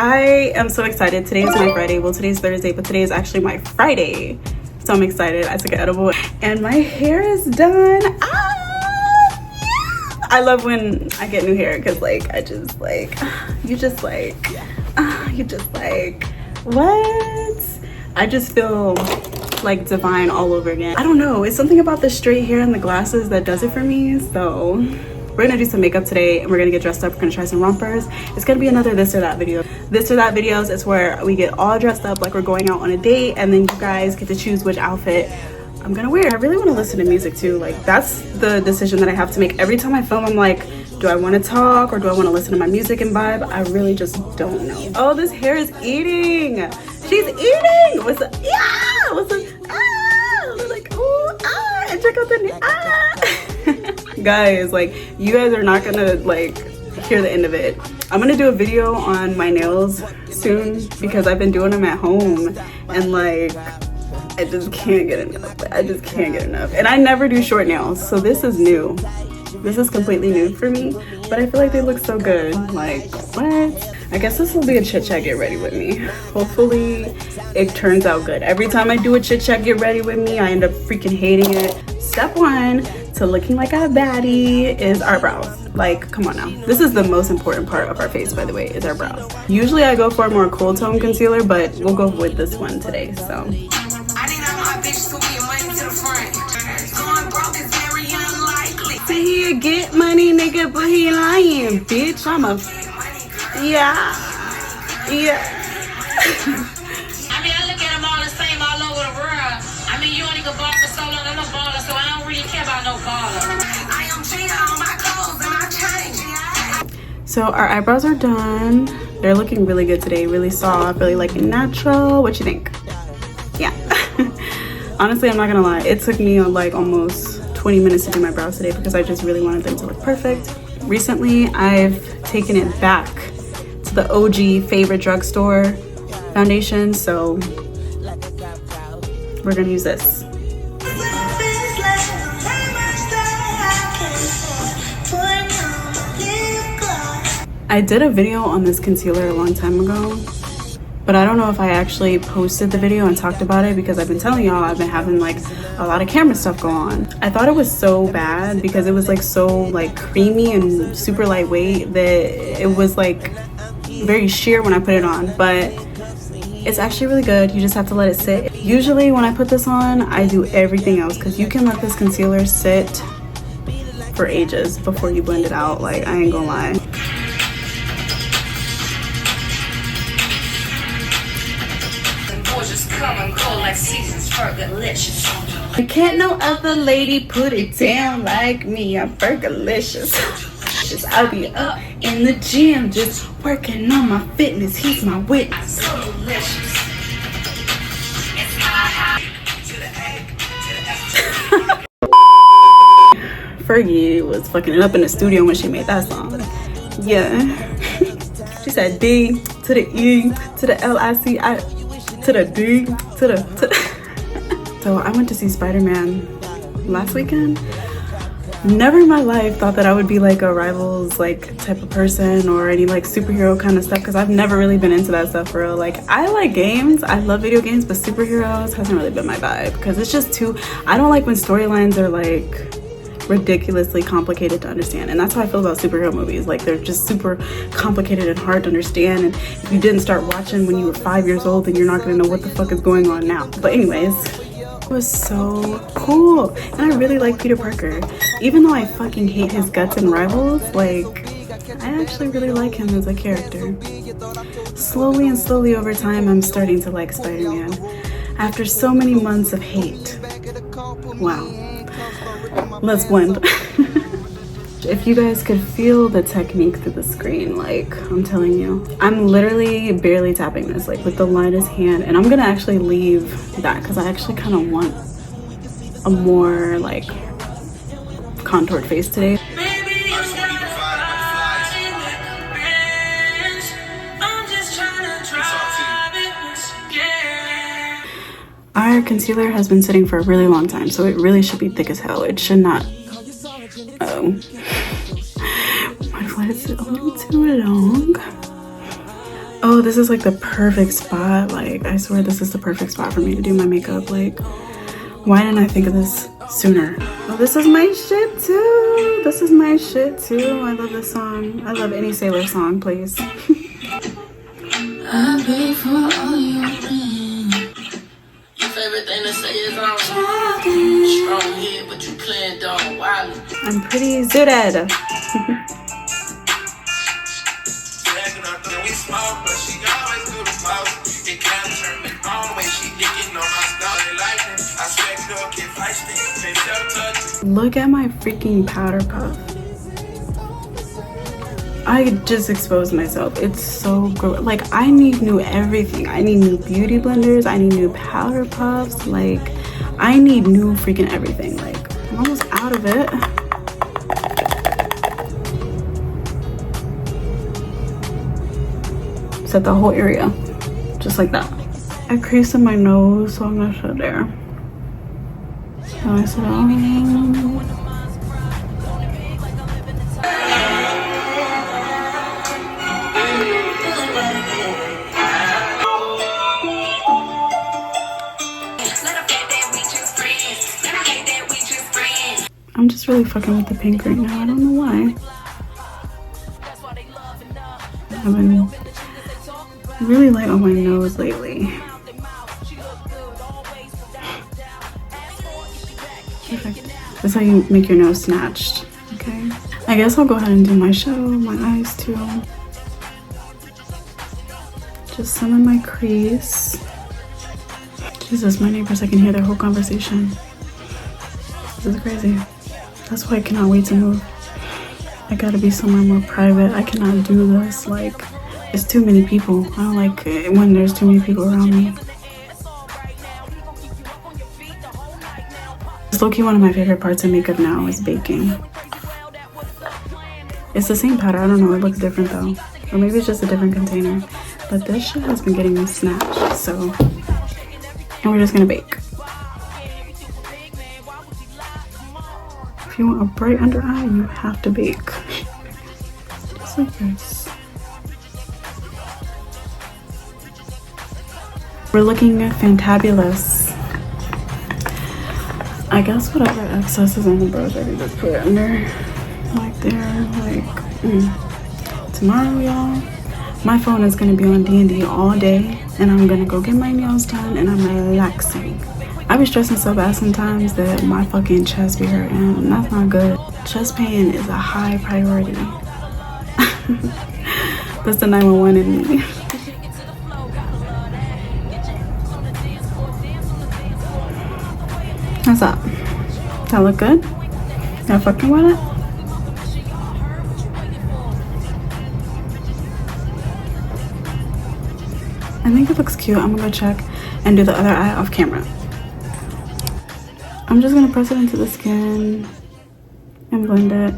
I am so excited. Today is my Friday. Well, today's Thursday, but today is actually my Friday. So I'm excited. I took an edible and my hair is done. I love when I get new hair because like I just like you just like what? I just feel like divine all over again. I don't know, it's something about the straight hair and the glasses that does it for me. So we're gonna do some makeup today and we're gonna get dressed up. We're gonna try some rompers. It's gonna be another this or that video. This or that videos is where we get all dressed up like we're going out on a date, and then you guys get to choose which outfit I'm gonna wear. I really want to listen to music too. Like that's the decision that I have to make every time I film. I'm like, do I want to talk or do I want to listen to my music and vibe? I really just don't know. Oh, this hair is eating. She's eating. What's up? Yeah. What's up? Ah. Like ooh ah. And check out the new ah. Guys, like you guys are not gonna like hear the end of it. I'm gonna do a video on my nails soon because I've been doing them at home and like I just can't get enough. I just can't get enough. And I never do short nails, so this is new. This is completely new for me, but I feel like they look so good. Like, what? I guess this will be a chit chat get ready with me. Hopefully it turns out good. Every time I do a chit chat get ready with me, I end up freaking hating it. Step one to looking like a baddie is our brows. Like, come on now. This is the most important part of our face, by the way, is our brows. Usually I go for a more cool tone concealer, but we'll go with this one today, so. He get money, nigga, but he lying, bitch. I'm a yeah. I mean, I look at them all the same all over the world. I mean, you only can ball for so long. I'm a baller, so I don't really care about no baller. I am cheating on my clothes and I change. So our eyebrows are done. They're looking really good today, really soft, really like natural. What you think? Yeah. Honestly, I'm not gonna lie. It took me like almost 20 minutes to do my brows today because I just really wanted them to look perfect. Recently, I've taken it back to the OG favorite drugstore foundation, so we're gonna use this. I did a video on this concealer a long time ago, but I don't know if I actually posted the video and talked about it because I've been telling y'all I've been having like a lot of camera stuff go on. I thought it was so bad because it was like so like creamy and super lightweight that it was like very sheer when I put it on, but it's actually really good. You just have to let it sit. Usually when I put this on, I do everything else because you can let this concealer sit for ages before you blend it out. Like, I ain't gonna lie. You can't no other lady put it down like me. I'm fergalicious. I'll be up in the gym just working on my fitness. He's my witness. Fergie was fucking it up in the studio when she made that song. Yeah. She said D to the E to the L-I-C-I to the D to the So I went to see Spider-Man last weekend. Never in my life thought that I would be like a Rivals like type of person or any like superhero kind of stuff because I've never really been into that stuff for real. Like, I like games, I love video games, but superheroes hasn't really been my vibe because it's just too, I don't like when storylines are like ridiculously complicated to understand, and that's how I feel about superhero movies. Like, they're just super complicated and hard to understand, and if you didn't start watching when you were 5 years old, then you're not gonna know what the fuck is going on now. But anyways, it was so cool, and I really like Peter Parker. Even though I fucking hate his guts in Rivals, like, I actually really like him as a character. Slowly and slowly over time, I'm starting to like Spider-Man after so many months of hate. Wow. Let's blend. If you guys could feel the technique through the screen, like, I'm telling you, I'm literally barely tapping this like with the lightest hand, and I'm gonna actually leave that because I actually kind of want a more like contoured face today. Our concealer has been sitting for a really long time, so it really should be thick as hell. It should not Is it a little too long? Oh, this is like the perfect spot. Like, I swear this is the perfect spot for me to do my makeup. Like, why didn't I think of this sooner? Oh, this is my shit too. This is my shit too. I love this song. I love any Sailor song, please. I pay for all your rent. Your favorite thing to say is I'm strong here, but you playing dog wild. I'm pretty zooted. Look at my freaking powder puff. I just exposed myself. It's so gross. Like, I need new everything. I need new beauty blenders. I need new powder puffs. Like, I need new freaking everything. Like, I'm almost out of it. Set the whole area. Just like that. I creased in my nose, so I'm gonna shut there. Nice it all. I'm just really fucking with the pink right now. I don't know why. I've been really light on my nose lately. Perfect. That's how you make your nose snatched. Okay. I guess I'll go ahead and do my shadow, my eyes too. Just some in my crease. Jesus, my neighbors, I can hear their whole conversation. This is crazy. That's why I cannot wait to move. I gotta be somewhere more private. I cannot do this. Like, it's too many people. I don't like it when there's too many people around me. It's low-key one of my favorite parts of makeup now is baking. It's the same powder. I don't know. It looks different though. Or maybe it's just a different container. But this shit has been getting me snatched. So, and we're just gonna bake. If you want a bright under eye, you have to bake. Just like this. We're looking fantabulous. I guess whatever excess is on the brush, I can just put it under, like there, like. Tomorrow, y'all, my phone is gonna be on D&D all day, and I'm gonna go get my nails done, and I'm relaxing. I be stressing so bad sometimes that my fucking chest be hurting, and that's not good. Chest pain is a high priority. That's the 911 in me. How's that? That look good? Y'all fucking with it? I think it looks cute. I'm gonna go check and do the other eye off camera. I'm just gonna press it into the skin and blend it.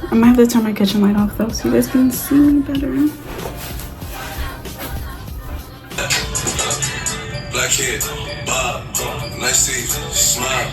I might have to turn my kitchen light off though so you guys can see me better. Black head, bob, nice teeth, smile.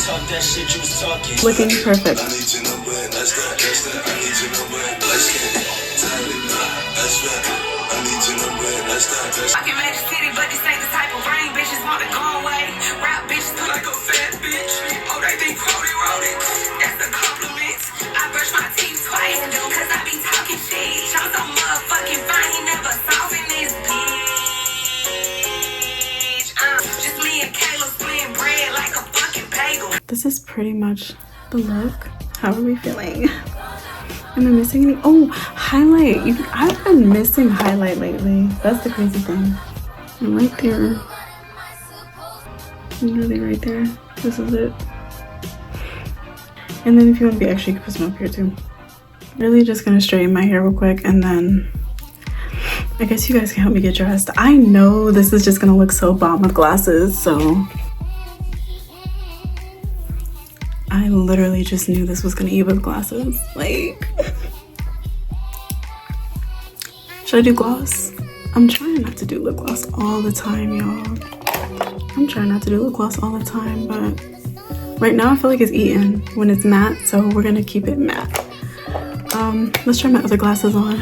Talk that shit you was talking. Looking perfect. I need your number and that's that. I need your number and black skin. That's right. I need your number and that's that. I can make a city, but this ain't the type of rain bitches want to go away. Rap bitches look like a fat bitch. Oh, they think Cody. That's a compliment. I brush my teeth twice, cause I be talking shit. I'm so motherfucking fine, he never solving this bitch. Just me and Kayla splitting bread like a fucking bagel. This is pretty much the look. How are we feeling? Am I missing any? Oh, highlight. I've been missing highlight lately. That's the crazy thing. I'm right there. Literally right there. This is it. And then if you want to be extra, you can put some up here too. Really just gonna straighten my hair real quick, and then I guess you guys can help me get dressed. I know this is just gonna look so bomb with glasses, so I literally just knew this was gonna eat with glasses. Like, should I do gloss? I'm trying not to do lip gloss all the time, y'all. I'm trying not to do lip gloss all the time, but Right now I feel like it's eaten when it's matte, so we're gonna keep it matte. Let's try my other glasses on.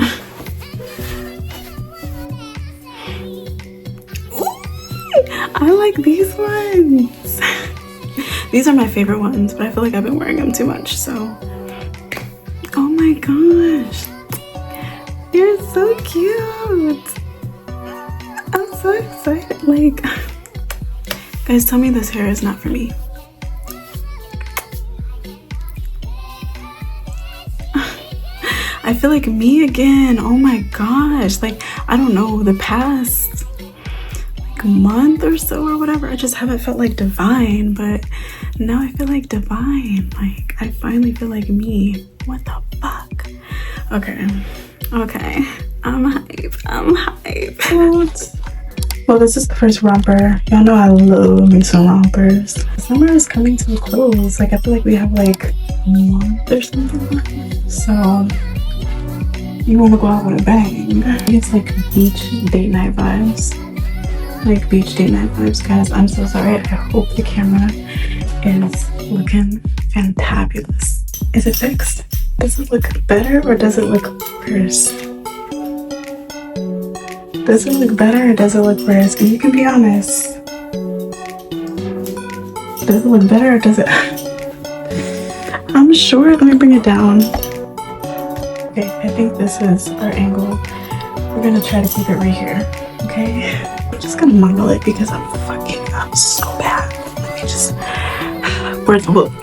I like these ones. These are my favorite ones, but I feel like I've been wearing them too much, so. Oh my gosh. You're so cute. I'm so excited. Like, guys, tell me this hair is not for me. I feel like me again. Oh my gosh. Like, I don't know, the past like month or so or whatever, I just haven't felt like divine, but now I feel like divine. Like, I finally feel like me. What the fuck? Okay. Okay. I'm hype. I'm hype. Well, this is the first romper. Y'all know I love me some rompers. Summer is coming to a close. Like, I feel like we have like a month or something. So you want to go out with a bang. It's like beach date night vibes. Like beach date night vibes, guys. I'm so sorry. I hope the camera is looking fantabulous. Is it fixed? Does it look better or does it look worse? Does it look better or does it look worse? And you can be honest. Does it look better or does it? I'm sure. Let me bring it down. Okay, I think this is our angle. We're gonna try to keep it right here. Okay? I'm just gonna model it because I'm fucking up so bad. Let me just. Where's the book?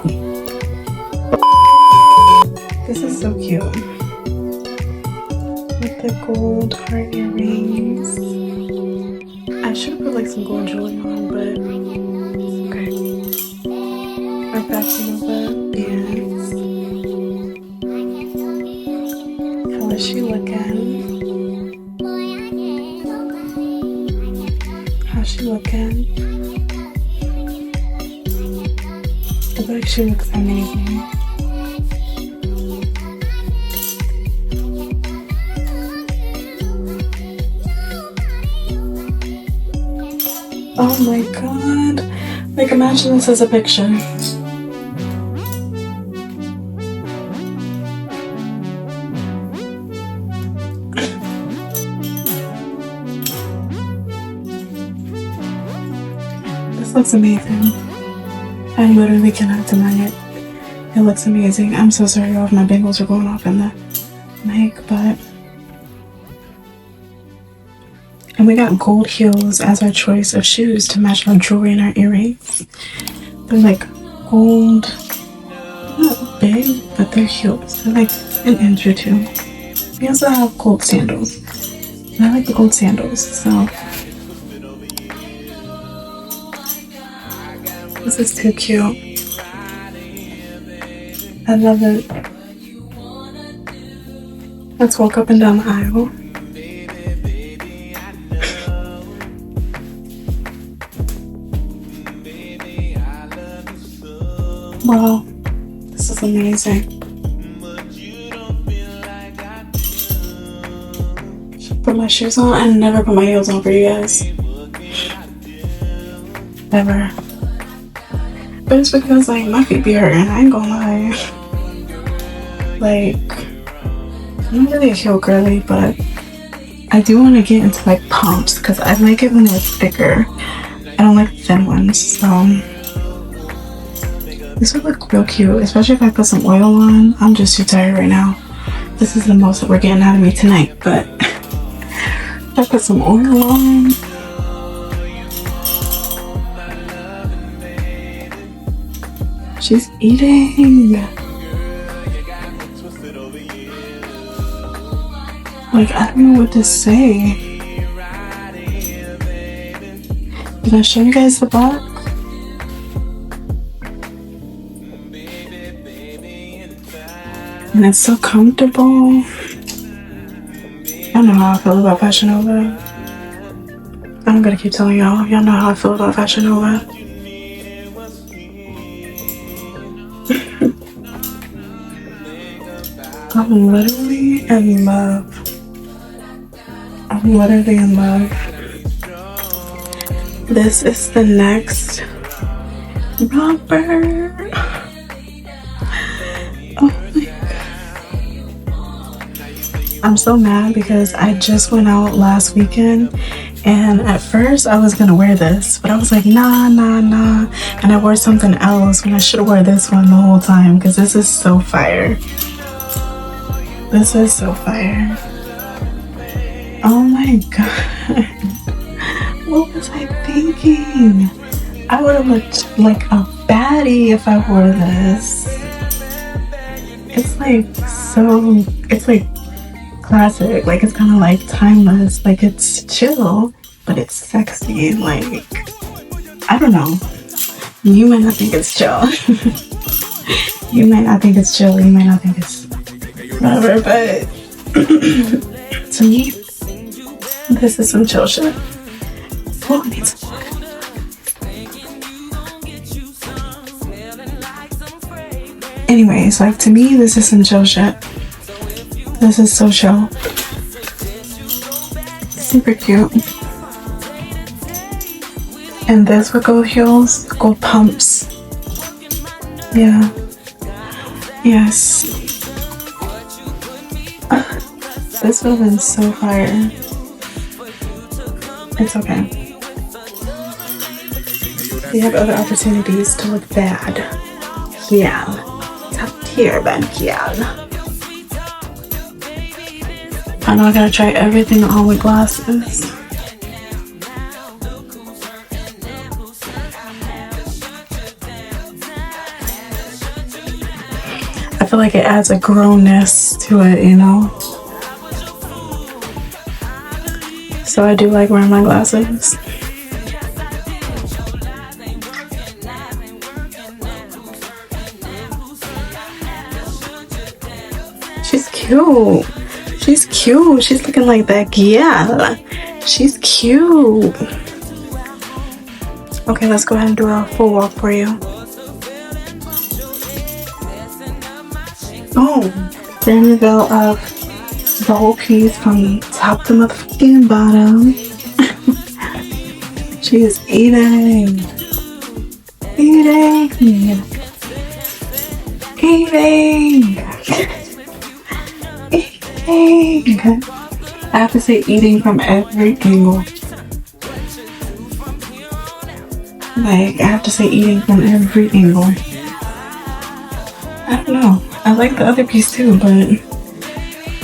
This is so cute. With the gold heart earrings. I should have put like some gold jewelry on, but okay. Our fashion NOVA pants. How is she looking? How's she looking? I feel like she looks amazing. Oh my god. Like, imagine this as a picture. This looks amazing. I literally cannot deny it. It looks amazing. I'm so sorry all of my bangles are going off in the mic, but... And we got gold heels as our choice of shoes to match our jewelry and our earrings. They're like gold, not big, but they're heels. They're like an inch or two. We also have gold sandals. And I like the gold sandals, so. This is too cute. I love it. Let's walk up and down the aisle. Wow, this is amazing. Put my shoes on. I never put my heels on for you guys. Never. But it's because like my feet be hurting. I ain't gonna lie. Like, I'm not really a heel girly, but I do want to get into like pumps because I like it when it's thicker. I don't like thin ones, so. This would look real cute, especially if I put some oil on. I'm just too tired right now. This is the most that we're getting out of me tonight, but if I put some oil on. She's eating. Like, I don't know what to say. Did I show you guys the back? And it's so comfortable. Y'all know how I feel about Fashion NOVA. I'm gonna keep telling y'all. Y'all know how I feel about Fashion NOVA. I'm literally in love. I'm literally in love. This is the next Romper. Oh my god. I'm so mad because I just went out last weekend and at first I was gonna wear this, but I was like, nah. And I wore something else when I should have worn this one the whole time because this is so fire. This is so fire. Oh my god. What was I thinking? I would have looked like a baddie if I wore this. It's like so, it's like classic, like it's kind of like timeless, like it's chill, but it's sexy. Like, I don't know. You might not think it's chill. You might not think it's chill, you might not think it's whatever, but to me, this is some chill shit. Oh, I need some water. Anyways, like to me, this is some chill shit. This is so chill. Super cute. And this with gold heels, gold pumps. Yeah. Yes. This would have been so fire. It's okay. We have other opportunities to look bad. Yeah. Top tier bad yeah. I know I gotta try everything on with glasses. I feel like it adds a grownness to it, you know? So I do like wearing my glasses. She's cute. She's cute. She's looking like that gal. She's cute. Okay, let's go ahead and do a full walk for you. Oh, then you go up the whole piece from top to motherfucking bottom. She is eating. Eating. I have to say eating from every angle. Like, I have to say eating from every angle. I don't know. I like the other piece too, but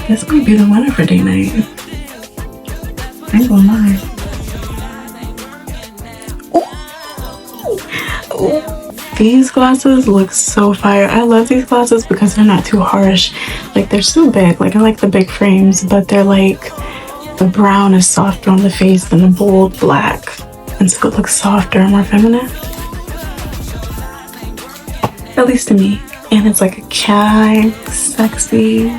this might be the winner for day night. I ain't gonna lie. Ooh. These glasses look so fire. I love these glasses because they're not too harsh. Like, they're so big. Like, I like the big frames, but they're like, the brown is softer on the face than the bold black. And so it looks softer and more feminine. At least to me. And it's like a cat, sexy.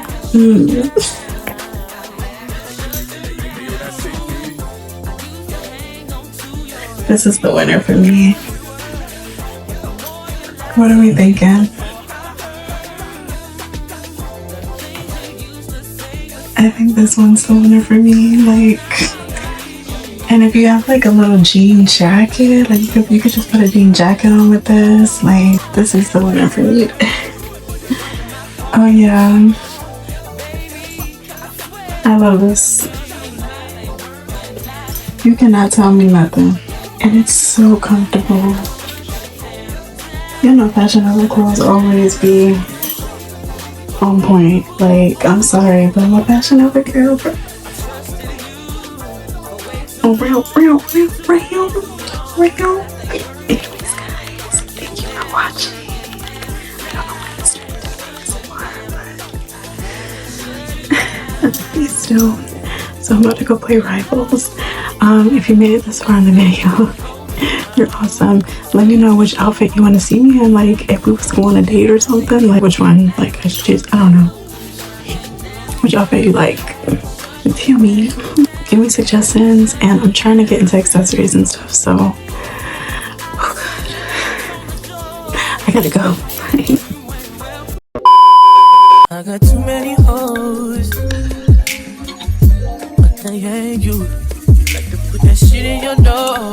This is the winner for me. What are we thinking? I think this one's the winner for me. Like, and if you have like a little jean jacket, like you could just put a jean jacket on with this. Like, this is the winner for me. Oh yeah, I love this. You cannot tell me nothing, and it's so comfortable. You know, Fashion Nova clothes always be on point. Like, I'm sorry, but I'm a Fashion Nova girl. Real. Anyways, guys, thank you for watching. I don't know when it's but please do. So I'm about to go play Rivals. If you made it this far in the video, you're awesome. Let me know which outfit you want to see me in. Like, if we was going on a date or something, like which one, like I should choose. I don't know which outfit you like. Tell me, give me suggestions. And I'm trying to get into accessories and stuff, so oh god, I gotta go. I got too many hoes, but they ain't you. You like to put that shit in your nose.